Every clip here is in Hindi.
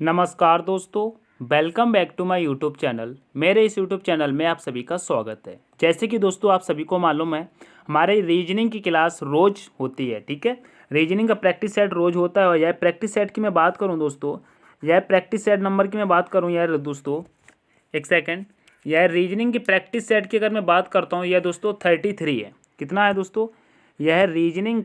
नमस्कार दोस्तों, welcome back to my YouTube channel. मेरे इस यूट्यूब चैनल में आप सभी का स्वागत है। जैसे कि दोस्तों आप सभी को मालूम है, हमारे रीजनिंग की क्लास रोज़ होती है। ठीक है, रीजनिंग का प्रैक्टिस सेट रोज़ होता है। और यह प्रैक्टिस सेट की मैं बात करूं दोस्तों, यह प्रैक्टिस सेट नंबर की मैं बात करूं यार दोस्तों, एक सेकेंड। यह रीजनिंग की प्रैक्टिस सेट की अगर मैं बात करता हूँ, यह दोस्तों 33 है। कितना है दोस्तों? यह रीजनिंग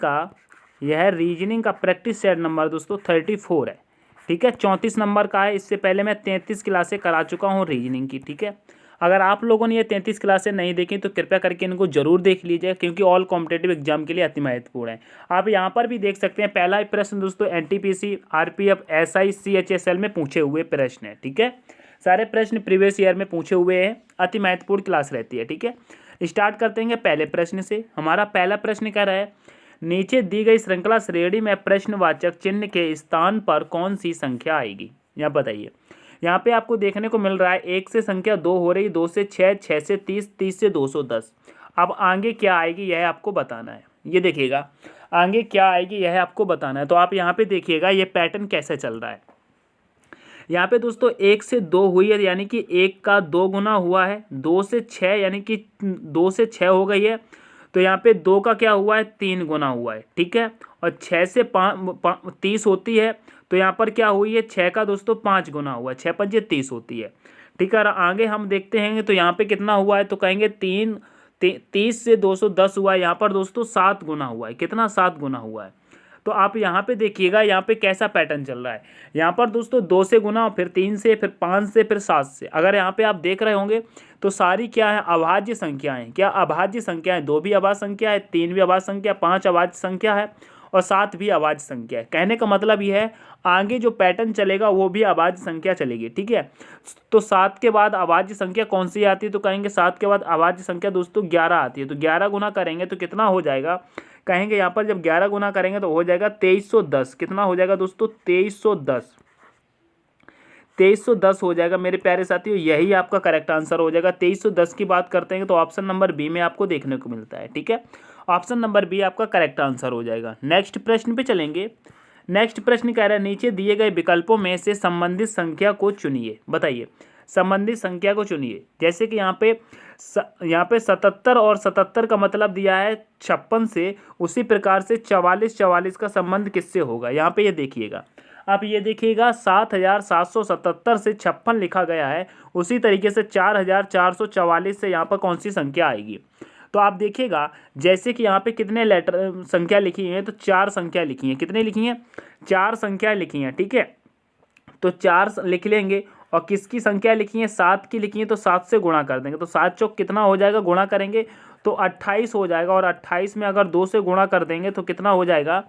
का प्रैक्टिस सेट नंबर दोस्तों 34 है। ठीक है, 34 नंबर का है। इससे पहले मैं 33 क्लासें करा चुका हूँ रीजनिंग की। ठीक है, अगर आप लोगों ने ये 33 क्लासें नहीं देखी तो कृपया करके इनको जरूर देख लीजिए, क्योंकि ऑल कॉम्पिटेटिव एग्जाम के लिए अति महत्वपूर्ण है। आप यहाँ पर भी देख सकते हैं, पहला ही प्रश्न दोस्तों एनटीपीसी, आरपीएफ, एसआई, सीएचएसएल में पूछे हुए प्रश्न है। ठीक है, सारे प्रश्न प्रीवियस ईयर में पूछे हुए हैं। अति महत्वपूर्ण क्लास रहती है। ठीक है, स्टार्ट करते हैं पहले प्रश्न से। हमारा पहला प्रश्न कह रहा है, नीचे दी गई श्रृंखला श्रेणी में प्रश्नवाचक चिन्ह के स्थान पर कौन सी संख्या आएगी? यहाँ बताइए। यहाँ पे आपको देखने को मिल रहा है 1 से संख्या 2 हो रही, 2 से 6, 6 से 30, 30 से 210। अब आगे क्या आएगी यह आपको बताना है। ये देखिएगा, आगे क्या आएगी यह आपको बताना है। तो आप यहाँ पे देखिएगा ये पैटर्न कैसे चल रहा है। यहाँ पे दोस्तों 1 से 2 हुई है, यानी कि 1 का 2 गुना हुआ है। 2 से 6 यानी कि 2 से 6 हो गई है, तो यहाँ पे 2 का क्या हुआ है? 3 गुना हुआ है। ठीक है, और 6 से 30 होती है, तो यहाँ पर क्या हुई है? 6 का दोस्तों 5 गुना हुआ है। 6 पंजे 30 होती है। ठीक है, और आगे हम देखते हैं तो यहाँ पे कितना हुआ है, तो कहेंगे 30 से 210 हुआ है। यहाँ पर दोस्तों 7 गुना हुआ है। कितना? 7 गुना हुआ है। तो आप यहाँ पे देखिएगा यहाँ पे कैसा पैटर्न चल रहा है। यहाँ पर दोस्तों 2 से गुना, फिर 3 से, फिर 5 से, फिर 7 से। अगर यहाँ पे आप देख रहे होंगे तो सारी क्या है? अभाज्य संख्याएं। क्या अभाज्य संख्याएं? 2 भी अभाज्य संख्या है, 3 भी अभाज्य संख्या, 5 अभाज्य संख्या है और 7 भी अभाज्य संख्या है। कहने का मतलब यह है आगे जो पैटर्न चलेगा वो भी अभाज्य संख्या चलेगी। ठीक है, तो 7 के बाद अभाज्य संख्या कौन सी आती है? तो कहेंगे 7 के बाद अभाज्य संख्या दोस्तों 11 आती है। तो 11 गुना करेंगे तो कितना हो जाएगा? कहेंगे यहाँ पर जब 11 गुना करेंगे तो हो जाएगा 2310। कितना हो जाएगा दोस्तों? 2310। 2310 हो जाएगा मेरे प्यारे साथियों, यही आपका करेक्ट आंसर हो जाएगा। 2310 की बात करते हैं तो ऑप्शन नंबर बी में आपको देखने को मिलता है। ठीक है, ऑप्शन नंबर बी आपका करेक्ट आंसर हो जाएगा। नेक्स्ट प्रश्न पे चलेंगे। नेक्स्ट प्रश्न कह रहा है, नीचे दिए गए विकल्पों में से संबंधित संख्या को चुनिए। बताइए, संबंधित संख्या को चुनिए। जैसे कि यहाँ पे 77 और 77 का मतलब दिया है 56 से, उसी प्रकार से 44 44 का संबंध किससे होगा? यहाँ पे ये देखिएगा, आप ये देखिएगा 7777 से 56 लिखा गया है, उसी तरीके से 4444 से यहाँ पर कौन सी संख्या आएगी? तो आप देखिएगा जैसे कि यहाँ पे कितने लेटर संख्या लिखी है, तो 4 संख्या लिखी है। कितने लिखी हैं? 4 संख्या लिखी हैं। ठीक है, तो 4 लिख लेंगे। और किसकी संख्या लिखी है? 7 की लिखी है, तो 7 से गुणा कर देंगे। तो 7 चौक कितना हो जाएगा? गुणा करेंगे तो 28 हो जाएगा। और 28 में अगर 2 से गुणा कर देंगे तो कितना हो जाएगा?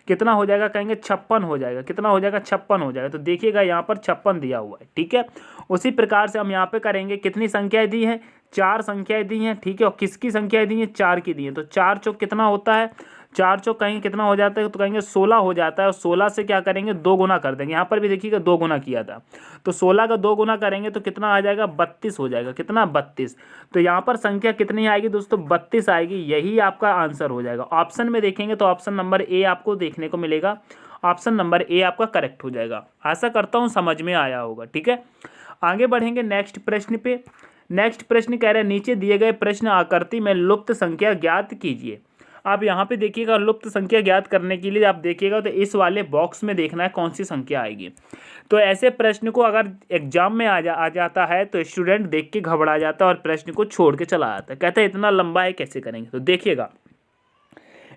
कितना हो जाएगा? कहेंगे 56 हो जाएगा। कितना हो जाएगा? 56 हो जाएगा। तो देखिएगा यहाँ पर 56 दिया हुआ है। ठीक है, उसी प्रकार से हम यहाँ पे करेंगे। कितनी संख्याएं दी हैं? 4 संख्याएं दी हैं। ठीक है, और किसकी संख्याएं दी हैं? 4 की दी हैं। तो 4 चौक कितना होता है? 4 चौक कहेंगे कितना हो जाता है? तो कहेंगे 16 हो जाता है। और 16 से क्या करेंगे? 2 गुना कर देंगे। यहाँ पर भी देखिएगा 2 गुना किया था, तो 16 का 2 गुना करेंगे तो कितना आ जाएगा? 32 हो जाएगा। कितना? 32। तो यहाँ पर संख्या कितनी आएगी दोस्तों? 32 आएगी। यही आपका आंसर हो जाएगा। ऑप्शन में देखेंगे तो ऑप्शन नंबर ए आपको देखने को मिलेगा। ऑप्शन नंबर ए आपका करेक्ट हो जाएगा। आशा करता हूँ समझ में आया होगा। ठीक है, आगे बढ़ेंगे नेक्स्ट प्रश्न पे। नेक्स्ट प्रश्न कह रहे हैं, नीचे दिए गए प्रश्न आकृति में लुप्त संख्या ज्ञात कीजिए। आप यहाँ पे देखिएगा, लुप्त संख्या ज्ञात करने के लिए आप देखिएगा तो इस वाले बॉक्स में देखना है कौन सी संख्या आएगी। तो ऐसे प्रश्न को अगर एग्जाम में आ जाता है तो स्टूडेंट देख के घबरा जाता है और प्रश्न को छोड़ के चला आता है, कहता है इतना लंबा है कैसे करेंगे। तो देखिएगा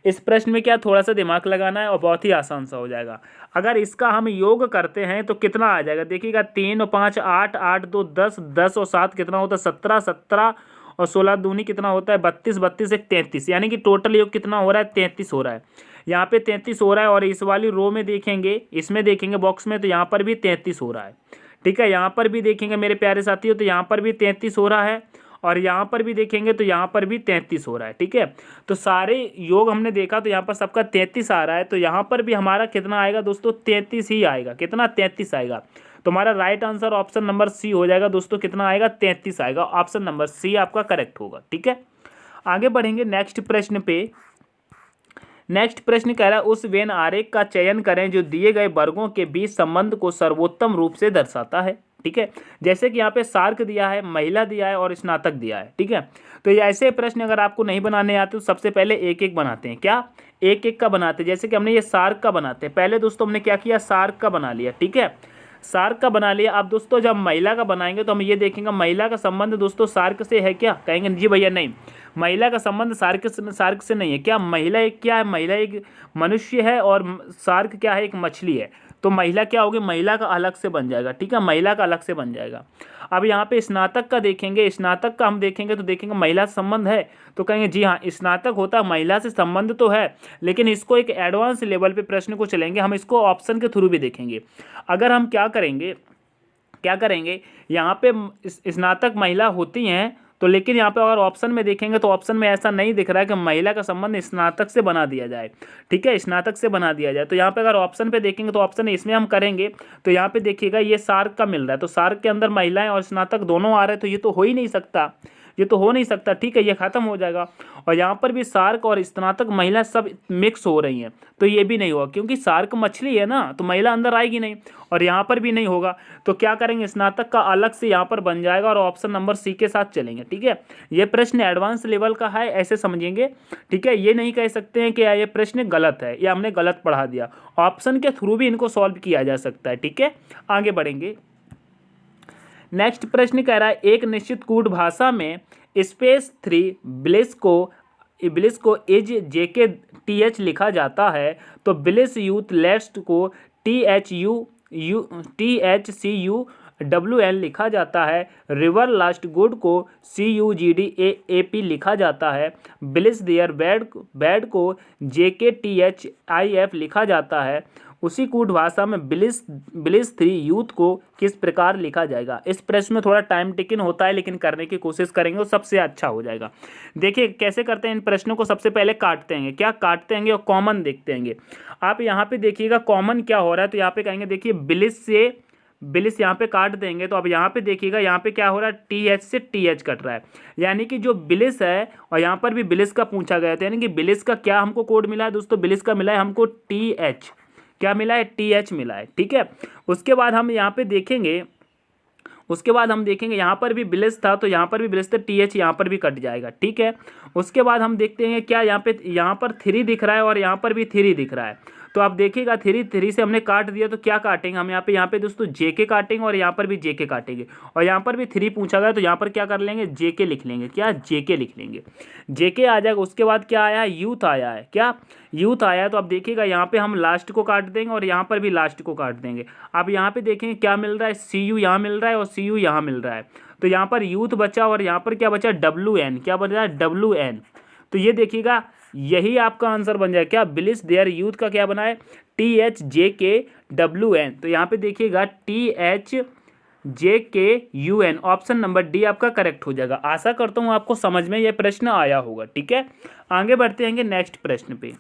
इस प्रश्न में क्या थोड़ा सा दिमाग लगाना है और बहुत ही आसान सा हो जाएगा। अगर इसका हम योग करते हैं तो कितना आ जाएगा? देखिएगा 3 और 5 8, 8 2 10, 10 और 7 कितना होता है? 17, 17 और 16 दूनी कितना होता है? 32, 32 एक 33, यानी कि टोटल योग कितना हो रहा है? 33 हो रहा है। यहाँ पे 33 हो रहा है। और इस वाली रो में देखेंगे, इसमें देखेंगे बॉक्स में, तो यहाँ पर भी 33 हो रहा है। ठीक है, यहाँ पर भी देखेंगे मेरे प्यारे साथियों तो यहाँ पर भी 33 हो रहा है। और यहाँ पर भी देखेंगे तो यहाँ पर भी 33 हो रहा है। ठीक है, तो सारे योग हमने देखा तो यहाँ पर सबका 33 आ रहा है। तो यहाँ पर भी हमारा कितना आएगा दोस्तों? 33 ही आएगा। कितना? 33 आएगा। तो हमारा right answer option number C हो जाएगा दोस्तों। कितना आएगा? 33 आएगा। ऑप्शन नंबर सी आपका करेक्ट होगा। ठीक है, आगे बढ़ेंगे नेक्स्ट प्रश्न पे। नेक्स्ट प्रश्न कह रहा है उस वेन आरेख का चयन करें जो दिए गए वर्गों के बीच संबंध को सर्वोत्तम रूप से दर्शाता है। ठीक है, जैसे कि यहाँ पे सार्क दिया है, महिला दिया है और स्नातक दिया है। ठीक है, तो ये ऐसे प्रश्न अगर आपको नहीं बनाने आते तो सबसे पहले एक एक बनाते हैं। क्या एक एक का बनाते हैं? जैसे कि हमने ये सार्क का बनाते हैं। पहले दोस्तों हमने क्या किया, सार्क का बना लिया। ठीक है, सार्क का बना लिया। अब दोस्तों जब महिला का बनाएंगे तो हम ये देखेंगे महिला का संबंध दोस्तों सार्क से है क्या? कहेंगे जी भैया नहीं, महिला का संबंध सार्क से नहीं है। क्या महिला एक क्या है? महिला एक मनुष्य है और सार्क क्या है? एक मछली है। तो महिला क्या होगी? महिला का अलग से बन जाएगा। ठीक है, महिला का अलग से बन जाएगा। अब यहाँ पे स्नातक का देखेंगे, स्नातक का हम देखेंगे तो देखेंगे महिला से संबंध है, तो कहेंगे जी हाँ स्नातक होता है, महिला से संबंध तो है, लेकिन इसको एक एडवांस लेवल पे प्रश्न को चलेंगे, हम इसको ऑप्शन के थ्रू भी देखेंगे। अगर हम क्या करेंगे यहाँ पे स्नातक महिला होती हैं तो, लेकिन यहाँ पे अगर ऑप्शन में देखेंगे तो ऑप्शन में ऐसा नहीं दिख रहा है कि महिला का संबंध स्नातक से बना दिया जाए। ठीक है, स्नातक से बना दिया जाए। तो यहाँ पे अगर ऑप्शन पे देखेंगे तो ऑप्शन इसमें हम करेंगे तो यहाँ पे देखिएगा ये सार्क का मिल रहा है, तो सार्क के अंदर महिलाएं और स्नातक दोनों आ रहे हैं, तो ये तो हो ही नहीं सकता, ये तो हो नहीं सकता। ठीक है, ये खत्म हो जाएगा। और यहाँ पर भी सार्क और स्नातक महिला सब मिक्स हो रही हैं, तो ये भी नहीं होगा क्योंकि सार्क मछली है ना, तो महिला अंदर आएगी नहीं, और यहाँ पर भी नहीं होगा। तो क्या करेंगे, स्नातक का अलग से यहाँ पर बन जाएगा और ऑप्शन नंबर सी के साथ चलेंगे। ठीक है, ये प्रश्न एडवांस लेवल का है, ऐसे समझेंगे। ठीक है, ये नहीं कह सकते हैं कि ये प्रश्न गलत है या हमने गलत पढ़ा दिया, ऑप्शन के थ्रू भी इनको सॉल्व किया जा सकता है। ठीक है, आगे बढ़ेंगे। नेक्स्ट प्रश्न कह रहा है एक निश्चित कूट भाषा में स्पेस 3 ब्लिस को एज जेके टीएच लिखा जाता है, तो ब्लिस यूथ लेस्ट को THCUWN लिखा जाता है, रिवर लास्ट गुड को CUGDAAP लिखा जाता है, ब्लिस देयर बैड को JKTHIF लिखा जाता है। उसी कूट भाषा में ब्लिस 3 यूथ को किस प्रकार लिखा जाएगा? इस प्रश्न में थोड़ा टाइम टेकिंग होता है, लेकिन करने की कोशिश करेंगे तो सबसे अच्छा हो जाएगा। देखिए कैसे करते हैं इन प्रश्नों को, सबसे पहले काटते हैं। क्या काटते हैं और कॉमन देखते हैं। आप यहाँ पे देखिएगा कॉमन क्या हो रहा है, तो यहाँ पे कहेंगे देखिए ब्लिस यहाँ पे काट देंगे, तो अब यहाँ पे देखिएगा यहाँ पे क्या हो रहा है, TH से TH कट रहा है, यानी कि जो ब्लिस है, और यहाँ पर भी ब्लिस का पूछा गया था, यानी कि ब्लिस का क्या हमको कोड मिला है दोस्तों, ब्लिस का मिला है हमको TH, क्या मिला है, TH मिला है। ठीक है, उसके बाद हम यहाँ पे देखेंगे, यहाँ पर भी ब्लिस था तो यहाँ पर भी ब्लिस था, TH यहाँ पर भी कट जाएगा। ठीक है, उसके बाद हम देखते हैं क्या यहाँ पर 3 दिख रहा है और यहाँ पर भी 3 दिख रहा है, तो आप देखिएगा 3 से हमने काट दिया, तो क्या काटेंगे हम यहाँ पे दोस्तों JK काटेंगे और यहाँ पर भी JK काटेंगे, और यहाँ पर भी 3 पूछा गया तो यहाँ पर क्या कर लेंगे, JK लिख लेंगे। क्या JK लिख लेंगे, JK आ जाएगा। उसके बाद क्या आया है, यूथ आया है। क्या यूथ आया है, तो अब देखिएगा यहाँ पे हम लास्ट को काट देंगे और यहाँ पर भी लास्ट को काट देंगे। अब यहाँ पे देखेंगे क्या मिल रहा है, CU यहाँ मिल रहा है और CU यहाँ मिल रहा है, तो यहाँ पर यूथ बचा और यहाँ पर क्या बचा, WN, क्या बन रहा है, WN। तो ये देखिएगा यही आपका आंसर बन जाए। क्या ब्लिस देयर यूथ का क्या बना है, THJKWN, तो यहाँ पे देखिएगा THJKUN, ऑप्शन नंबर डी आपका करेक्ट हो जाएगा। आशा करता हूँ आपको समझ में यह प्रश्न आया होगा। ठीक है, आगे बढ़ते हैं नेक्स्ट प्रश्न पे।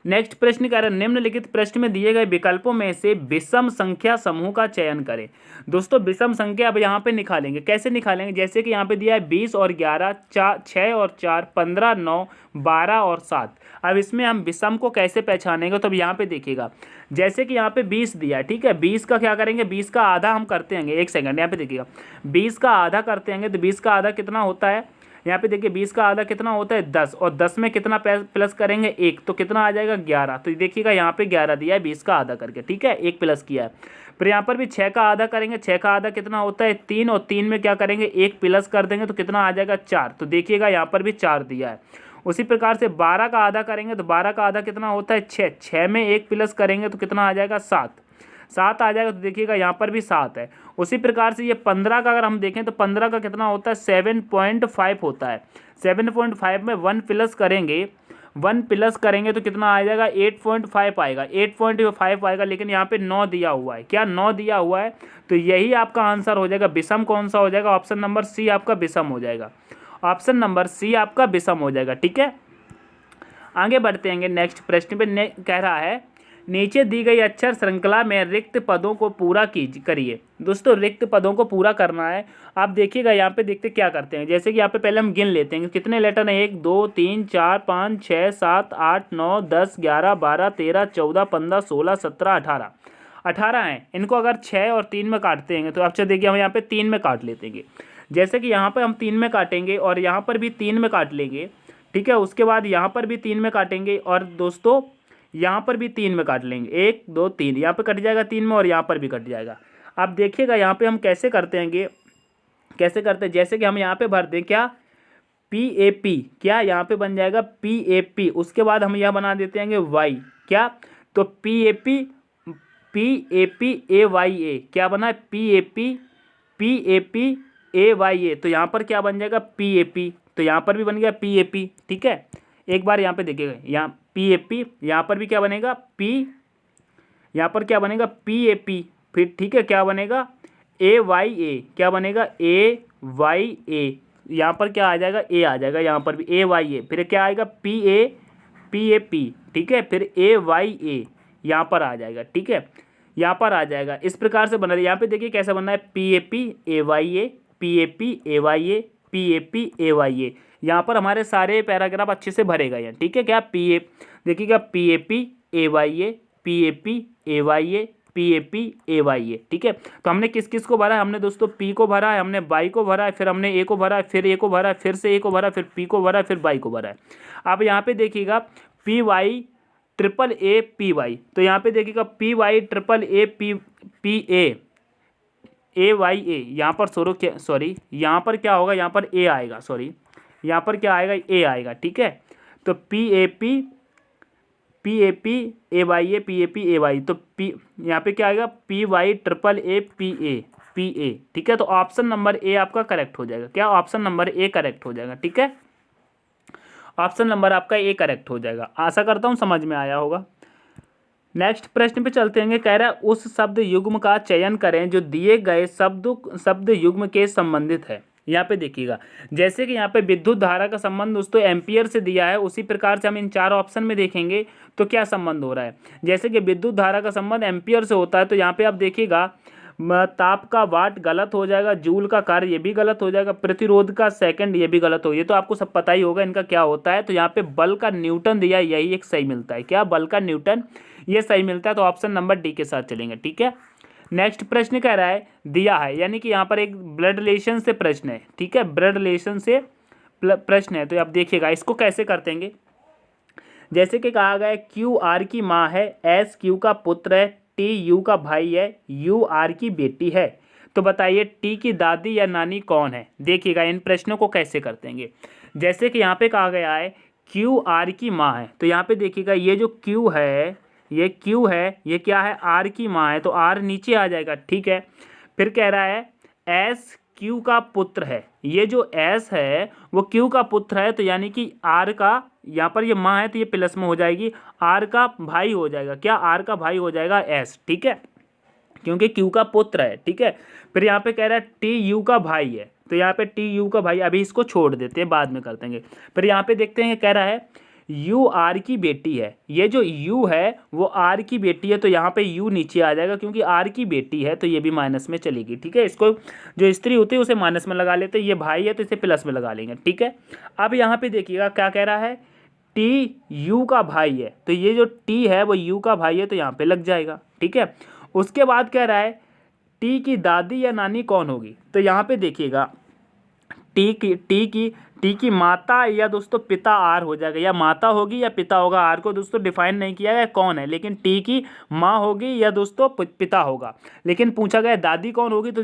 नेक्स्ट प्रश्न कह रहा है निम्नलिखित प्रश्न में दिए गए विकल्पों में से विषम संख्या समूह का चयन करें। दोस्तों विषम संख्या अब यहाँ पे निकालेंगे, कैसे निकालेंगे, जैसे कि यहाँ पे दिया है 20 और 11, 6 और 4, 15, 9, 12 और 7। अब इसमें हम विषम को कैसे पहचानेंगे, तो अब यहाँ पे देखिएगा जैसे कि यहाँ पे 20 दिया है। ठीक है, 20 का क्या करेंगे, 20 का आधा हम करते हैं, एक सेकंड यहाँ पे देखिएगा 20 का आधा करते हैं, तो 20 का आधा कितना होता है, यहाँ पे देखिए 20 का आधा कितना होता है 10, और 10 में कितना प्लस करेंगे 1, तो कितना आ जाएगा 11। तो देखिएगा यहाँ पे 11 दिया है 20 का आधा करके। ठीक है, 1 प्लस किया है। फिर यहाँ पर भी 6 का आधा करेंगे, 6 का आधा कितना होता है 3, और 3 में क्या करेंगे 1 प्लस कर देंगे, तो कितना आ जाएगा 4। तो देखिएगा यहाँ पर भी 4 दिया है। उसी प्रकार से 12 का आधा करेंगे, तो 12 का आधा कितना होता है 6, 6 में 1 प्लस करेंगे तो कितना आ जाएगा 7, 7 आ जाएगा। तो देखिएगा यहाँ पर भी 7 है। उसी प्रकार से ये 15 का अगर हम देखें तो 15 का कितना होता है 7.5 होता है। 7.5 में 1 प्लस करेंगे, 1 प्लस करेंगे तो कितना आ जाएगा 8.5 आएगा, 8.5 आएगा। लेकिन यहाँ पे 9 दिया हुआ है, क्या 9 दिया हुआ है, तो यही आपका आंसर हो जाएगा। विषम कौन सा हो जाएगा, ऑप्शन नंबर सी आपका विषम हो जाएगा, ऑप्शन नंबर सी आपका विषम हो जाएगा। ठीक है, आगे बढ़ते हैं नेक्स्ट प्रश्न पे। कह रहा है नीचे दी गई अक्षर श्रृंखला में रिक्त पदों को पूरा करिए। दोस्तों रिक्त पदों को पूरा करना है। आप देखिएगा यहाँ पे देखते क्या करते हैं, जैसे कि यहाँ पे पहले हम गिन लेते हैं कितने लेटर हैं, 1 2 3 4 5 6 7 8 9 10 11 12 13 14 15 16 17 18 18 हैं। इनको अगर 6 और 3 में काटते हैं तो अच्छा देखिए हम यहाँ पे 3 में काट लेते हैं। जैसे कि यहाँ पर हम 3 में काटेंगे और यहाँ पर भी 3 में काट लेंगे, ठीक है। उसके बाद यहाँ पर भी 3 में काटेंगे और दोस्तों यहाँ पर भी 3 में काट लेंगे, 1 2 3 यहाँ पे कट जाएगा 3 में और यहाँ पर भी कट जाएगा। आप देखिएगा यहाँ पे हम कैसे करते हैं, कैसे करते हैं, जैसे कि हम यहाँ पे भर दें क्या PAP, क्या यहाँ पे बन जाएगा PAP। उसके बाद हम यह बना देते हैं Y, क्या तो PAP AYA, क्या बना है PAP AYA। तो यहाँ पर क्या बन जाएगा PAP, तो यहाँ पर भी बन गया PAP, ठीक है। एक बार यहाँ पे देखिएगा, यहाँ PAP, यहाँ पर भी क्या बनेगा यहाँ पर क्या बनेगा PAP, फिर ठीक है क्या बनेगा AYA, क्या बनेगा AYA। यहाँ पर क्या आ जाएगा A आ जाएगा, यहाँ पर भी AYA, फिर क्या आएगा PAP, ठीक है, फिर AYA यहाँ पर आ जाएगा, ठीक है, यहाँ पर आ जाएगा। इस प्रकार से बना है। यहाँ पे देखिए कैसे बनना है PAP AYA PAP AYA PAP AYA। यहाँ पर हमारे सारे पैराग्राफ अच्छे से भरेगा यहाँ, ठीक है। क्या देखिएगा PAP AYA PAP AYA PAP AYA, ठीक है। तो हमने किस किस को भरा है, हमने दोस्तों P को भरा है, हमने Y को भरा है, फिर हमने A को भरा है, फिर A को भरा है, फिर से A को भरा है, फिर P को भरा है, फिर Y को भरा है। अब यहाँ पे देखिएगा PY ट्रिपल A PY, तो यहाँ पे देखिएगा PY triple A PA AYA, यहाँ पर सॉरी यहाँ पर क्या होगा, यहाँ पर A आएगा, सॉरी यहाँ पर क्या आएगा A आएगा, ठीक है। तो PAP AYA PAP AY, तो यहाँ पे क्या आएगा PY ट्रिपल A PA, ठीक है। तो ऑप्शन नंबर A आपका करेक्ट हो जाएगा, क्या ऑप्शन नंबर A करेक्ट हो जाएगा, ठीक है। ऑप्शन नंबर आपका A करेक्ट हो जाएगा। आशा करता हूँ समझ में आया होगा। नेक्स्ट प्रश्न पे चलते हैं। कह रहा है उस शब्द युग्म का चयन करें जो दिए गए शब्द युग्म के संबंधित है। यहाँ पे देखिएगा जैसे कि यहाँ पे विद्युत धारा का संबंध दोस्तों एम्पियर से दिया है, उसी प्रकार से हम इन 4 ऑप्शन में देखेंगे तो क्या संबंध हो रहा है। जैसे कि विद्युत धारा का संबंध एम्पियर से होता है, तो यहाँ पे आप देखिएगा ताप का वाट गलत हो जाएगा, जूल का कार्य ये भी गलत हो जाएगा, प्रतिरोध का सेकंड ये भी गलत हो, ये तो आपको सब पता ही होगा इनका क्या होता है। तो यहाँ पे बल का न्यूटन दिया, यही एक सही मिलता है, क्या बल का न्यूटन ये सही मिलता है। तो ऑप्शन नंबर डी के साथ चलेंगे, ठीक है। नेक्स्ट प्रश्न कह रहा है दिया है, यानी कि यहाँ पर एक ब्लड रिलेशन से प्रश्न है, ठीक है, ब्लड रिलेशन से प्रश्न है। तो आप देखिएगा इसको कैसे करते हैं। जैसे कि कहा गया है QR की माँ है, SQ का पुत्र है, TU का भाई है, UR की बेटी है, तो बताइए T की दादी या नानी कौन है। देखिएगा इन प्रश्नों को कैसे करते हैं। जैसे कि यहाँ पे कहा गया है QR की माँ है, तो यहाँ पे देखिएगा ये जो Q है, ये Q है, ये क्या है R की माँ है, तो R नीचे आ जाएगा, ठीक है। फिर कह रहा है S Q का पुत्र है, ये जो S है वो Q का पुत्र है, तो यानी कि R का यहाँ पर ये माँ है तो ये प्लस में हो जाएगी, R का भाई हो जाएगा, क्या R का भाई हो जाएगा S, ठीक है, क्योंकि Q का पुत्र है, ठीक है। फिर यहाँ पे कह रहा है TU का भाई है, तो यहाँ पे TU का भाई, अभी इसको छोड़ देते हैं बाद में करते हैं। फिर यहाँ पे देखते हैं कह रहा है UR की बेटी है, ये जो U है वो R की बेटी है, तो यहाँ पे U नीचे आ जाएगा क्योंकि R की बेटी है, तो ये भी माइनस में चलेगी, ठीक है। इसको जो स्त्री होती है उसे माइनस में लगा लेते हैं, ये भाई है तो इसे प्लस में लगा लेंगे, ठीक है। अब यहाँ पे देखिएगा क्या कह रहा है TU का भाई है, तो ये जो T है वो U का भाई है, तो यहाँ पे लग जाएगा, ठीक है। उसके बाद कह रहा है T की दादी या नानी कौन होगी, तो यहाँ पे देखिएगा टी की माता या दोस्तों पिता आर हो जाएगा, या माता होगी या पिता होगा, आर को दोस्तों डिफाइन नहीं किया गया कौन है, लेकिन टी की माँ होगी या दोस्तों पिता होगा। लेकिन पूछा गया दादी कौन होगी, तो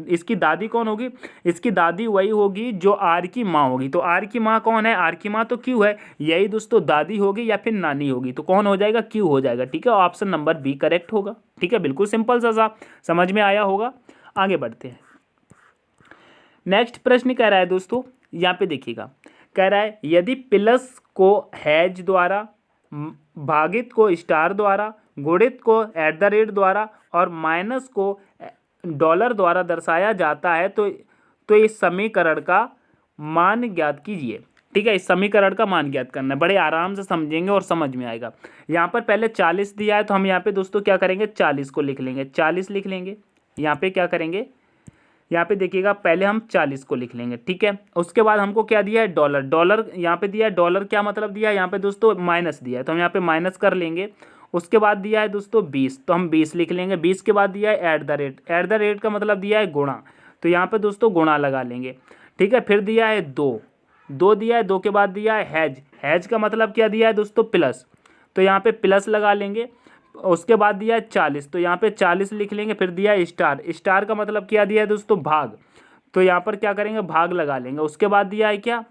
इसकी दादी कौन होगी, इसकी दादी वही होगी जो आर की माँ होगी। तो आर की माँ कौन है, आर की माँ तो क्यू है, यही दोस्तों दादी होगी या फिर नानी होगी, तो कौन हो जाएगा, क्यू हो जाएगा, ठीक है। ऑप्शन नंबर बी करेक्ट होगा, ठीक है। बिल्कुल सिंपल सा समझ में आया होगा। आगे बढ़ते हैं। नेक्स्ट प्रश्न कह रहा है दोस्तों, यहाँ पे देखिएगा कह रहा है यदि प्लस को हैज द्वारा, भागित को स्टार द्वारा, गुणित को @ द्वारा और माइनस को डॉलर द्वारा दर्शाया जाता है तो इस समीकरण का मान ज्ञात कीजिए। ठीक है। इस समीकरण का मान ज्ञात करना है, बड़े आराम से समझेंगे और समझ में आएगा। यहाँ पर पहले 40 दिया है तो हम यहाँ पे दोस्तों क्या करेंगे, 40 को लिख लेंगे, 40 लिख लेंगे। यहाँ पे क्या करेंगे, यहाँ पे देखिएगा पहले हम 40 को लिख लेंगे, ठीक है। उसके बाद हमको क्या दिया है, डॉलर। डॉलर यहाँ पे दिया है, डॉलर क्या मतलब दिया है यहाँ पे दोस्तों, माइनस दिया है, तो हम यहाँ पे माइनस कर लेंगे। उसके बाद दिया है दोस्तों 20, तो हम 20 लिख लेंगे। 20 के बाद दिया है at the rate, at the rate का मतलब दिया है गुणा, तो यहाँ पे दोस्तों गुणा लगा लेंगे, ठीक है। फिर दिया है 2, 2 दिया है, 2 के बाद दिया है हैज, हैज का मतलब क्या दिया है दोस्तों, प्लस, तो यहाँ पे प्लस लगा लेंगे। उसके बाद दिया है 40, तो यहाँ पे 40 लिख लेंगे। फिर दिया है स्टार, स्टार का मतलब क्या दिया है दोस्तों, भाग, तो यहाँ पर क्या करेंगे, भाग लगा लेंगे। उसके बाद दिया है क्या,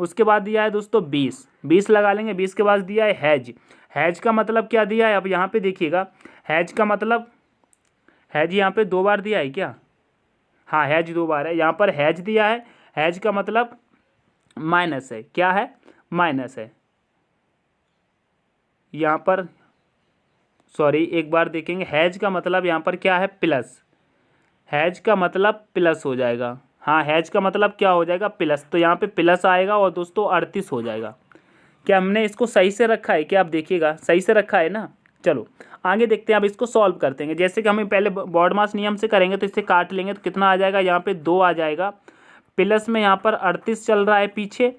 उसके बाद दिया है दोस्तों 20, 20 लगा लेंगे। 20 के बाद दिया है हैज, हैज का मतलब क्या दिया है, अब यहाँ पे देखिएगा हैज का मतलब, हैज यहाँ पे 2 बार दिया है क्या, हाँ हैज 2 बार है, यहाँ पर हैज दिया है। हैज का मतलब माइनस है, क्या है, माइनस है। यहाँ पर सॉरी एक बार देखेंगे, हैज का मतलब यहाँ पर क्या है, प्लस, हैज का मतलब प्लस हो जाएगा, हाँ हैज का मतलब क्या हो जाएगा, प्लस, तो यहाँ पे प्लस आएगा और दोस्तों 38 हो जाएगा। क्या हमने इसको सही से रखा है, क्या आप देखिएगा सही से रखा है ना। चलो आगे देखते हैं, अब इसको सॉल्व करते हैं। जैसे कि हमें पहले बॉड मास नियम से करेंगे तो इससे काट लेंगे तो कितना आ जाएगा, यहाँ पे 2 आ जाएगा, प्लस में यहाँ पर 38 चल रहा है पीछे,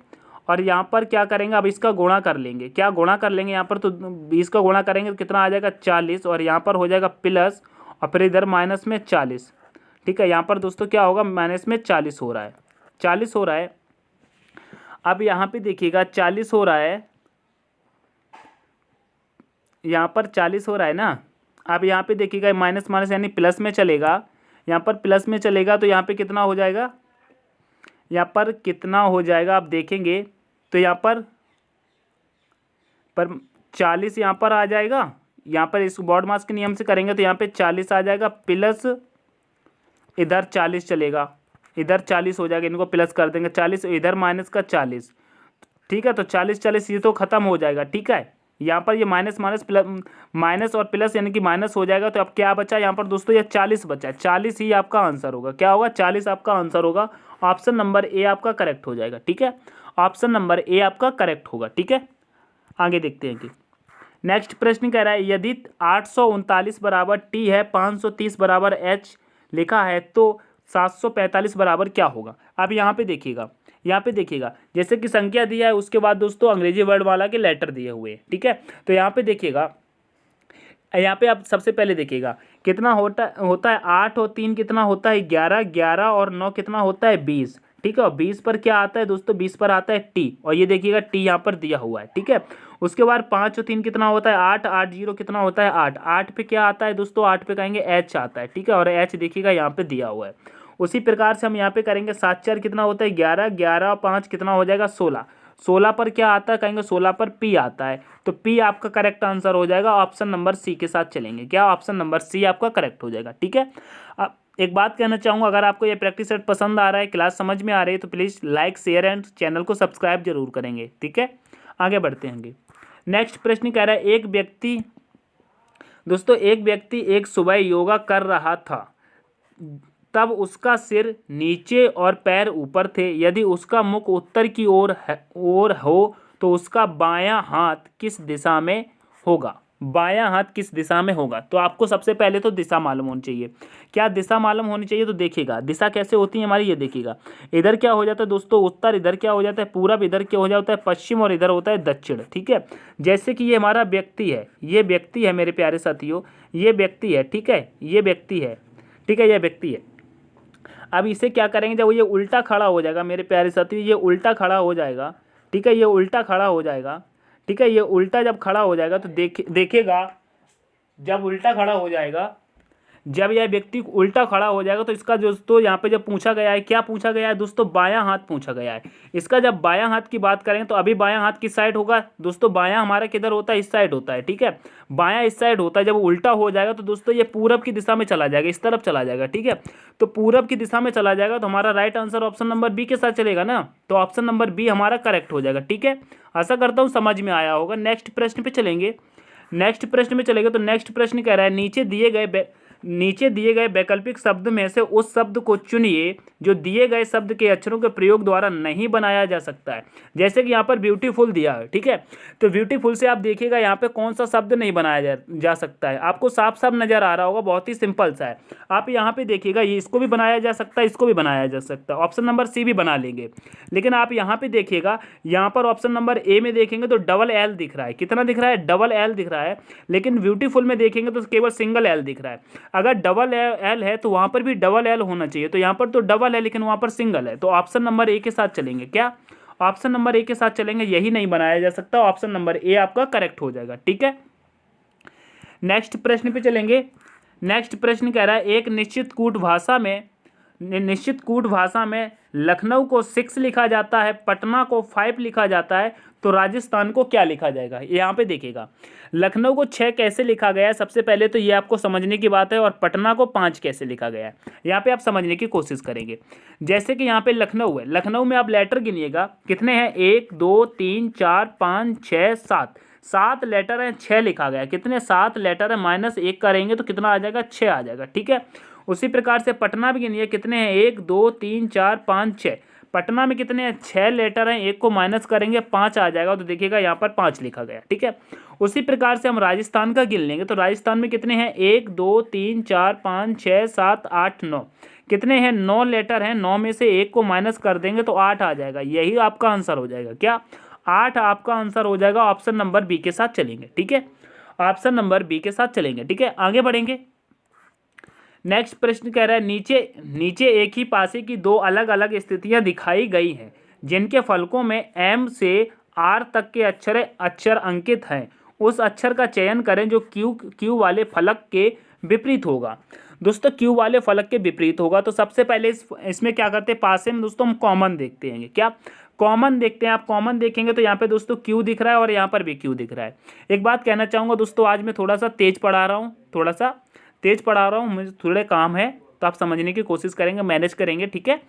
और यहाँ पर क्या करेंगे, अब इसका गुणा कर लेंगे। क्या गुणा कर लेंगे यहाँ पर, तो 20 का गुणा करेंगे तो कितना आ जाएगा, 40, और यहाँ पर हो जाएगा प्लस, और फिर इधर माइनस में 40, ठीक है। यहाँ पर दोस्तों क्या होगा, माइनस में 40 हो रहा है, 40 हो रहा है। अब यहाँ पे देखिएगा 40 हो रहा है, यहाँ पर 40 हो रहा है ना। अब यहाँ पे देखिएगा माइनस माइनस यानी प्लस में चलेगा, यहाँ पर प्लस में चलेगा तो यहाँ पे कितना हो जाएगा, यहाँ पर कितना हो जाएगा आप देखेंगे तो यहाँ पर 40 यहाँ पर आ जाएगा। यहाँ पर इस बॉड मास के नियम से करेंगे तो यहाँ पे 40 आ जाएगा, प्लस इधर 40 चलेगा, इधर 40 हो जाएगा, इनको प्लस कर देंगे 40, इधर माइनस का 40, ठीक है। तो 40 40 ये तो ख़त्म हो जाएगा, ठीक है। यहाँ पर ये माइनस माइनस प्लस, माइनस और प्लस यानी कि माइनस हो जाएगा, तो अब क्या बचा यहाँ पर दोस्तों, ये 40 बचा है, 40 ही आपका आंसर होगा। क्या होगा, 40 आपका आंसर होगा। ऑप्शन नंबर ए आपका करेक्ट हो जाएगा, ठीक है। ऑप्शन नंबर ए आपका करेक्ट होगा, ठीक है। आगे देखते हैं कि नेक्स्ट प्रश्न कह रहा है, यदि 839 बराबर टी है, 530 बराबर एच लिखा है तो 745 बराबर क्या होगा। अब यहाँ पे देखिएगा, यहाँ पे देखिएगा जैसे कि संख्या दिया है, उसके बाद दोस्तों अंग्रेजी वर्ड वाला के लेटर दिए हुए हैं, ठीक है। तो यहाँ पे देखिएगा, यहाँ पे आप सबसे पहले देखिएगा कितना होता है 8 और 3 कितना होता है 11, 11 और 9 कितना होता है 20, ठीक है। और 20 पर क्या आता है दोस्तों, 20 पर आता है टी, और ये देखिएगा टी यहाँ पर दिया हुआ है, ठीक है। उसके बाद 5 और 3 कितना होता है 8, 8 0 कितना होता है 8, 8 पे क्या आता है दोस्तों, 8 पे कहेंगे एच आता है, ठीक है। और एच देखिएगा यहाँ पे दिया हुआ है। उसी प्रकार से हम यहाँ पे करेंगे 7 4 कितना होता है 11, 11 और 5 कितना हो जाएगा 16, 16 पर क्या आता है कहेंगे 16 पर पी आता है, तो पी आपका करेक्ट आंसर हो जाएगा। ऑप्शन नंबर सी के साथ चलेंगे, क्या ऑप्शन नंबर सी आपका करेक्ट हो जाएगा, ठीक है। अब एक बात कहना चाहूँगा, अगर आपको ये प्रैक्टिस सेट पसंद आ रहा है, क्लास समझ में आ रही है, तो please like share and channel को सब्सक्राइब जरूर करेंगे, ठीक है। आगे बढ़ते हैं। नेक्स्ट प्रश्न कह रहा है, एक व्यक्ति दोस्तों, एक व्यक्ति एक सुबह योगा कर रहा था, तब उसका सिर नीचे और पैर ऊपर थे। यदि उसका मुख उत्तर की ओर हो तो उसका बायां हाथ किस दिशा में होगा, बायां हाथ किस दिशा में होगा। तो आपको सबसे पहले तो दिशा मालूम होनी चाहिए। क्या दिशा मालूम होनी चाहिए, तो देखिएगा दिशा कैसे होती है हमारी, ये देखिएगा इधर क्या हो जाता है दोस्तों उत्तर, इधर क्या हो जाता है पूरब, इधर क्या हो जाता है पश्चिम, और इधर होता है दक्षिण, ठीक है। जैसे कि ये हमारा व्यक्ति है, ये व्यक्ति है मेरे प्यारे साथियों, ये व्यक्ति है, ठीक है, ये व्यक्ति है, ठीक है, ये व्यक्ति है। अब इसे क्या करेंगे, जब ये उल्टा खड़ा हो जाएगा मेरे प्यारे साथियों, ये उल्टा खड़ा हो जाएगा, ठीक है, ये उल्टा खड़ा हो जाएगा, ठीक है। ये उल्टा जब खड़ा हो जाएगा तो देखिएगा जब उल्टा खड़ा हो जाएगा, जब यह व्यक्ति उल्टा खड़ा हो जाएगा तो इसका दोस्तों यहाँ पे जब पूछा गया है, क्या पूछा गया है दोस्तों, बायां हाथ पूछा गया है। इसका जब बायां हाथ की बात करें तो अभी बायां हाथ किस साइड होगा दोस्तों, बायां हमारा किधर होता है, इस साइड होता है, ठीक है, बायां इस साइड होता है। जब उल्टा हो जाएगा तो दोस्तों ये पूरब की दिशा में चला जाएगा, इस तरफ चला जाएगा, ठीक है। तो पूरब की दिशा में चला जाएगा तो हमारा right answer option number B के साथ चलेगा ना, तो ऑप्शन नंबर बी हमारा करेक्ट हो जाएगा, ठीक है। आशा करता हूँ समझ में आया होगा। नेक्स्ट प्रश्न पे चलेंगे, नेक्स्ट प्रश्न में चलेंगे तो नेक्स्ट प्रश्न कह रहा है, नीचे दिए गए वैकल्पिक शब्द में से उस शब्द को चुनिए जो दिए गए शब्द के अक्षरों के प्रयोग द्वारा नहीं बनाया जा सकता है। जैसे कि यहाँ पर ब्यूटीफुल दिया है, ठीक है, तो ब्यूटीफुल से आप देखिएगा यहाँ पे कौन सा शब्द नहीं बनाया जा सकता है, आपको साफ साफ नजर आ रहा होगा, बहुत ही सिंपल सा है। आप यहाँ पे देखिएगा ये इसको भी बनाया जा सकता है, इसको भी बनाया जा सकता है, ऑप्शन नंबर सी भी बना लेंगे। लेकिन आप यहाँ पे देखिएगा, यहाँ पर ऑप्शन नंबर ए में देखेंगे तो डबल एल दिख रहा है, कितना दिख रहा है, डबल एल दिख रहा है। लेकिन ब्यूटीफुल में देखेंगे तो केवल सिंगल एल दिख रहा है। अगर डबल एल है तो वहाँ पर भी डबल एल होना चाहिए, तो यहाँ पर तो डबल है लेकिन वहाँ पर सिंगल है, तो ऑप्शन नंबर ए के साथ चलेंगे। क्या ऑप्शन नंबर ए के साथ चलेंगे, यही नहीं बनाया जा सकता, ऑप्शन नंबर ए आपका करेक्ट हो जाएगा, ठीक है। नेक्स्ट प्रश्न पे चलेंगे। नेक्स्ट प्रश्न कह रहा है एक निश्चित कूट भाषा में लखनऊ को 6 लिखा जाता है, पटना को 5 लिखा जाता है, तो राजस्थान को क्या लिखा जाएगा। यहाँ पे देखिएगा लखनऊ को 6 कैसे लिखा गया है, सबसे पहले तो ये आपको समझने की बात है, और पटना को 5 कैसे लिखा गया है यहाँ पे आप समझने की कोशिश करेंगे। जैसे कि यहाँ पे लखनऊ है, लखनऊ में आप लेटर गिनिएगा कितने हैं, 1 2 3 4 5 6 7, 7 लेटर हैं, 6 लिखा गया, कितने 7 लेटर है, -1 करेंगे तो कितना आ जाएगा, 6 आ जाएगा, ठीक है। उसी प्रकार से पटना भी गिनिए कितने हैं, 1 2 3 4 5 6, पटना में कितने हैं, 6 लेटर हैं, 1 को माइनस करेंगे 5 आ जाएगा, तो देखिएगा यहाँ पर 5 लिखा गया, ठीक है। उसी प्रकार से हम राजस्थान का गिन लेंगे, तो राजस्थान में कितने हैं, 1 2 3 4 5 6 7 8 9, कितने हैं, 9 लेटर हैं, 9 में से 1 को माइनस कर देंगे तो 8 आ जाएगा, यही आपका आंसर हो जाएगा। क्या 8 आपका आंसर हो जाएगा, ऑप्शन नंबर बी के साथ चलेंगे, ठीक है, ऑप्शन नंबर बी के साथ चलेंगे, ठीक है। आगे बढ़ेंगे। नेक्स्ट प्रश्न कह रहा है नीचे एक ही पासे की 2 अलग अलग स्थितियां दिखाई गई हैं जिनके फलकों में एम से आर तक के अक्षर अंकित हैं, उस अक्षर का चयन करें जो क्यू वाले फलक के विपरीत होगा। दोस्तों क्यू वाले फलक के विपरीत होगा, तो सबसे पहले इसमें क्या करते हैं, पासे में दोस्तों हम कॉमन देखते हैं, क्या कॉमन देखते हैं। आप कॉमन देखेंगे तो यहाँ पे दोस्तों क्यू दिख रहा है और यहाँ पर भी क्यू दिख रहा है। एक बात कहना चाहूँगा दोस्तों, आज मैं थोड़ा सा तेज पढ़ा रहा हूँ, मुझे थोड़े काम है, तो आप समझने की कोशिश करेंगे, मैनेज करेंगे, ठीक है।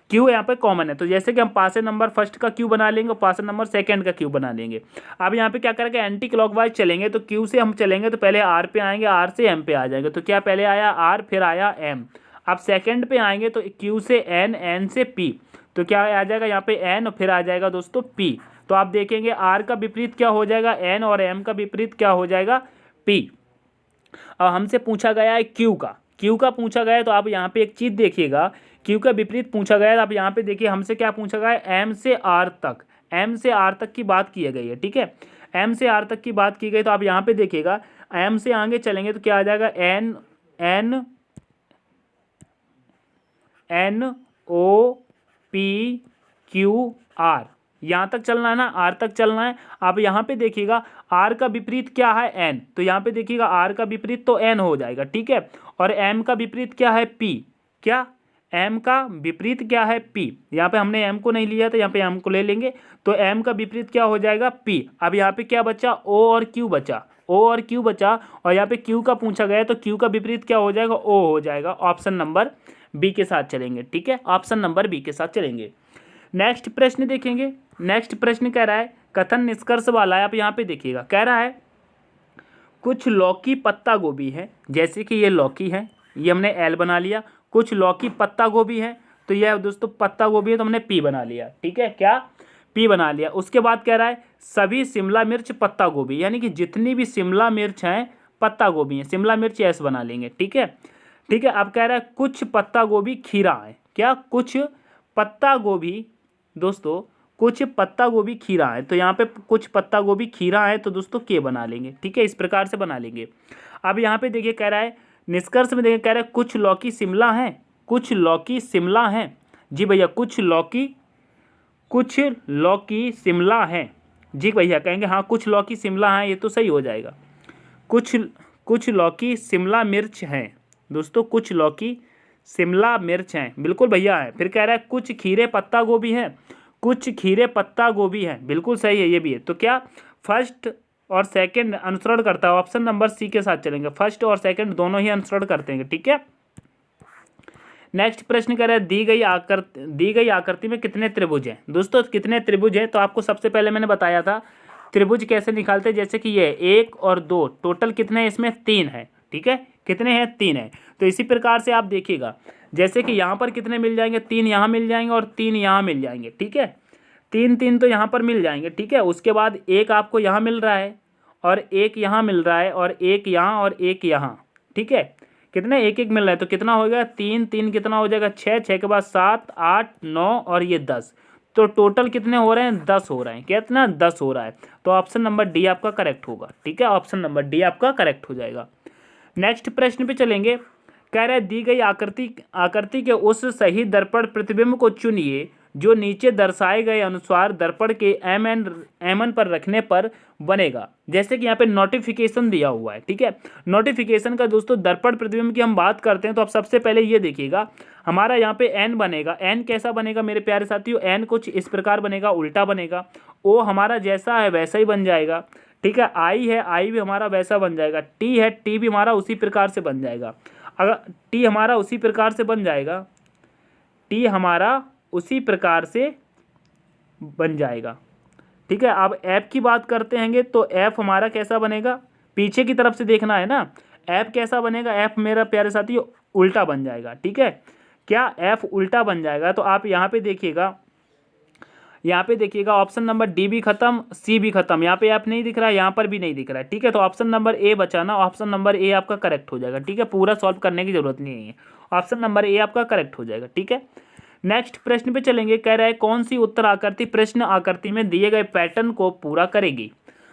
क्यू यहाँ पे कॉमन है, तो जैसे कि हम पासे नंबर फर्स्ट का क्यू बना लेंगे और पासे नंबर सेकंड का क्यू बना लेंगे। अब यहाँ पे क्या करेंगे, एंटी क्लॉकवाइज चलेंगे, तो क्यू से हम चलेंगे तो पहले आर पे आएंगे, आर से एम पे आ जाएंगे, तो क्या पहले आया आर फिर आया एम। अब सेकंड पे आएंगे तो क्यू से एन, एन से पी, तो क्या आ जाएगा यहाँ पे एन और फिर आ जाएगा दोस्तों पी। तो आप देखेंगे आर का विपरीत क्या हो जाएगा, एन, और एम का विपरीत क्या हो जाएगा, पी। अब हमसे पूछा गया है क्यू का पूछा गया है, तो आप यहाँ पे एक चीज़ देखिएगा, क्यू का विपरीत पूछा गया है, तो आप यहाँ पे देखिए हमसे क्या पूछा गया है, एम से आर तक की बात की गई है, ठीक है, एम से आर तक की बात की गई। तो आप यहाँ पे देखिएगा एम से आगे चलेंगे तो क्या आ जाएगा, N O P Q R, यहाँ तक चलना है ना, आर तक चलना है। अब यहाँ पे देखिएगा आर का विपरीत क्या है, एन, तो यहाँ पे देखिएगा आर का विपरीत तो एन हो जाएगा, ठीक है, और एम का विपरीत क्या है, पी। क्या एम का विपरीत क्या है, पी। यहाँ पे हमने एम को नहीं लिया तो यहाँ पे एम को ले लेंगे, तो एम का विपरीत क्या हो जाएगा, पी। अब यहाँ पे क्या बचा, ओ और क्यू बचा, और यहाँ पे क्यू का पूछा गया तो क्यू का विपरीत क्या हो जाएगा, ओ हो जाएगा। ऑप्शन नंबर बी के साथ चलेंगे, ठीक है, ऑप्शन नंबर बी के साथ चलेंगे। नेक्स्ट प्रश्न देखेंगे। नेक्स्ट प्रश्न कह रहा है कथन निष्कर्ष वाला है, आप यहाँ पे देखिएगा, कह रहा है कुछ लौकी पत्ता गोभी है, जैसे कि ये लौकी है, ये हमने एल बना लिया, कुछ लौकी पत्ता गोभी है, तो यह दोस्तों पत्ता गोभी है तो हमने पी बना लिया, ठीक है, क्या पी बना लिया। उसके बाद कह रहा है सभी शिमला मिर्च पत्ता गोभी, यानी कि जितनी भी शिमला मिर्च हैं पत्ता गोभी हैं, शिमला मिर्च एस बना लेंगे, ठीक है, ठीक है। अब कह रहा है कुछ पत्ता गोभी खीरा है, क्या कुछ पत्ता गोभी, दोस्तों कुछ पत्ता गोभी खीरा है, तो यहाँ पे कुछ पत्ता गोभी खीरा है तो दोस्तों के बना लेंगे, ठीक है, इस प्रकार से बना लेंगे। अब यहाँ पे देखिए कह रहा है निष्कर्ष में देखिए कह रहा है कुछ लौकी शिमला है, जी भैया कुछ लौकी शिमला है, जी भैया कहेंगे हाँ कुछ लौकी शिमला है, ये तो सही हो जाएगा। कुछ लौकी शिमला मिर्च हैं, दोस्तों कुछ लौकी शिमला मिर्च हैं, बिल्कुल भैया है। फिर कह रहा है कुछ खीरे पत्ता गोभी है, बिल्कुल सही है, ये भी है। तो क्या फर्स्ट और सेकंड अनुसरण करता है, ऑप्शन नंबर सी के साथ चलेंगे, फर्स्ट और सेकंड दोनों ही अनुसरण करते हैं, ठीक है। नेक्स्ट प्रश्न कह रहा है दी गई आकृति में कितने त्रिभुज हैं, दोस्तों कितने त्रिभुज हैं। तो आपको सबसे पहले मैंने बताया था त्रिभुज कैसे निकालते हैं, जैसे कि ये 1 और 2 टोटल कितने इसमें 3 है, ठीक है, कितने हैं, 3 है। तो इसी प्रकार से आप देखिएगा, जैसे कि यहाँ पर कितने मिल जाएंगे, 3 यहाँ मिल जाएंगे और 3 यहाँ मिल जाएंगे, ठीक है। 3 3 तो यहाँ पर मिल जाएंगे, ठीक है। उसके बाद एक आपको यहाँ मिल रहा है और एक यहाँ मिल रहा है और एक यहाँ और एक यहाँ, ठीक है। कितने, एक एक मिल रहा है, तो कितना हो गया, 3 3 कितना हो जाएगा, 6 6 के बाद 7 8 9 और ये 10। तो टोटल कितने हो रहे हैं, 10 हो रहे हैं। कितना, 10 हो रहा है। तो ऑप्शन नंबर डी आपका करेक्ट होगा, ठीक है। ऑप्शन नंबर डी आपका करेक्ट हो जाएगा। नेक्स्ट प्रश्न पे चलेंगे। कह रहा है दी गई आकृति के उस सही दर्पण प्रतिबिंब को चुनिए जो नीचे दर्शाए गए अनुसार दर्पण के एम पर रखने पर बनेगा। जैसे कि यहाँ पे नोटिफिकेशन दिया हुआ है, ठीक है। नोटिफिकेशन का दोस्तों दर्पण प्रतिबिंब की हम बात करते हैं तो आप सबसे पहले ये देखिएगा, हमारा यहाँ पे एन बनेगा। एन कैसा बनेगा मेरे प्यारे साथियों, एन कुछ इस प्रकार बनेगा, उल्टा बनेगा। ओ हमारा जैसा है वैसा ही बन जाएगा, ठीक है। आई है, आई भी हमारा वैसा बन जाएगा। टी है, टी भी हमारा उसी प्रकार से बन जाएगा। अगर टी हमारा उसी प्रकार से बन जाएगा, टी हमारा उसी प्रकार से बन जाएगा, ठीक है। अब ऐप की बात करते हैं तो ऐप हमारा कैसा बनेगा, पीछे की तरफ से देखना है ना। ऐप कैसा बनेगा, ऐप मेरा प्यारे साथी उल्टा बन जाएगा, ठीक है। क्या, ऐप उल्टा बन जाएगा। तो आप यहाँ पे देखिएगा, यहाँ पे देखिएगा ऑप्शन नंबर डी भी खत्म, सी भी खत्म। यहाँ पे ऐप नहीं दिख रहा है, यहाँ पर भी नहीं दिख रहा है, ठीक है। तो ऑप्शन नंबर ए बचाना, ऑप्शन नंबर ए आपका करेक्ट हो जाएगा, ठीक है। पूरा सॉल्व करने की जरूरत नहीं है, ऑप्शन नंबर ए आपका करेक्ट हो जाएगा, ठीक है। नेक्स्ट प्रश्न पे चलेंगे। कह रहा है कौन सी उत्तर आकृति प्रश्न आकृति में दिए गए पैटर्न को पूरा करेगी।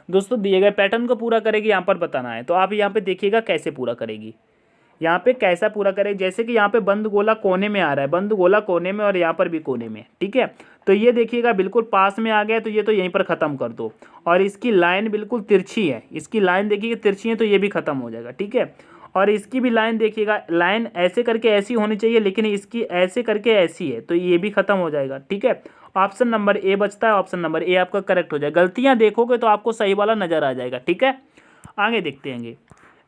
दोस्तों दिए गए पैटर्न को पूरा करेगी, यहाँ पर बताना है। तो आप यहाँ पे देखिएगा कैसे पूरा करेगी, यहाँ पे कैसा पूरा करेगी। जैसे कि यहाँ पे बंद गोला कोने में आ रहा है, बंद गोला कोने में और यहाँ पर भी कोने में, ठीक है। तो ये देखिएगा बिल्कुल पास में आ गया, तो ये तो यहीं पर ख़त्म कर दो। और इसकी लाइन बिल्कुल तिरछी है, इसकी लाइन देखिए तिरछी है, तो ये भी ख़त्म हो जाएगा, ठीक है। और इसकी भी लाइन देखिएगा, लाइन ऐसे करके ऐसी होनी चाहिए, लेकिन इसकी ऐसे करके ऐसी है, तो ये भी खत्म हो जाएगा, ठीक है। ऑप्शन नंबर ए बचता है, ऑप्शन नंबर ए आपका करेक्ट हो जाएगा। गलतियां देखोगे तो आपको सही वाला नजर आ जाएगा, ठीक है। आगे देखते हैं।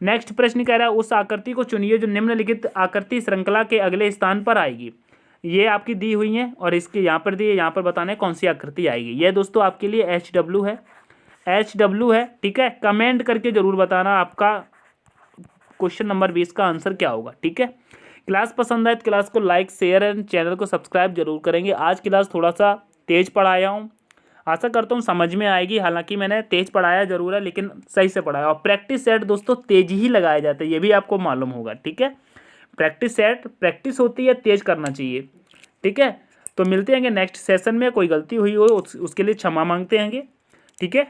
नेक्स्ट प्रश्न कह रहा है उस आकृति को चुनिए जो निम्नलिखित आकृति श्रृंखला के अगले स्थान पर आएगी। ये आपकी दी हुई है और इसके यहाँ पर दी है, यहाँ पर बताना है कौन सी आकृति आएगी। यह दोस्तों आपके लिए HW है, HW है, ठीक है। कमेंट करके जरूर बताना आपका क्वेश्चन नंबर 20 का आंसर क्या होगा, ठीक है। क्लास पसंद आए तो क्लास को लाइक शेयर एंड चैनल को सब्सक्राइब जरूर करेंगे। आज क्लास थोड़ा सा तेज पढ़ाया हूँ, आशा करता हूँ समझ में आएगी। हालांकि मैंने तेज पढ़ाया जरूर है, लेकिन सही से पढ़ाया। और प्रैक्टिस सेट दोस्तों तेज ही लगाए जाते हैं, ये भी आपको मालूम होगा, ठीक है। प्रैक्टिस सेट प्रैक्टिस होती है, तेज करना चाहिए, ठीक है। तो मिलते हैं नेक्स्ट सेशन में। कोई गलती हुई हो उसके लिए क्षमा मांगते हैं, ठीक है।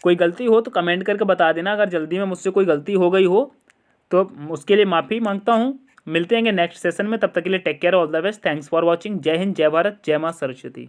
कोई गलती हो तो कमेंट करके बता देना। अगर जल्दी में मुझसे कोई गलती हो गई हो तो उसके लिए माफ़ी मांगता हूँ। मिलते हैं नेक्स्ट सेशन में, तब तक के लिए take care, all the best, thanks for watching. जय हिंद, जय भारत, जय माँ सरस्वती।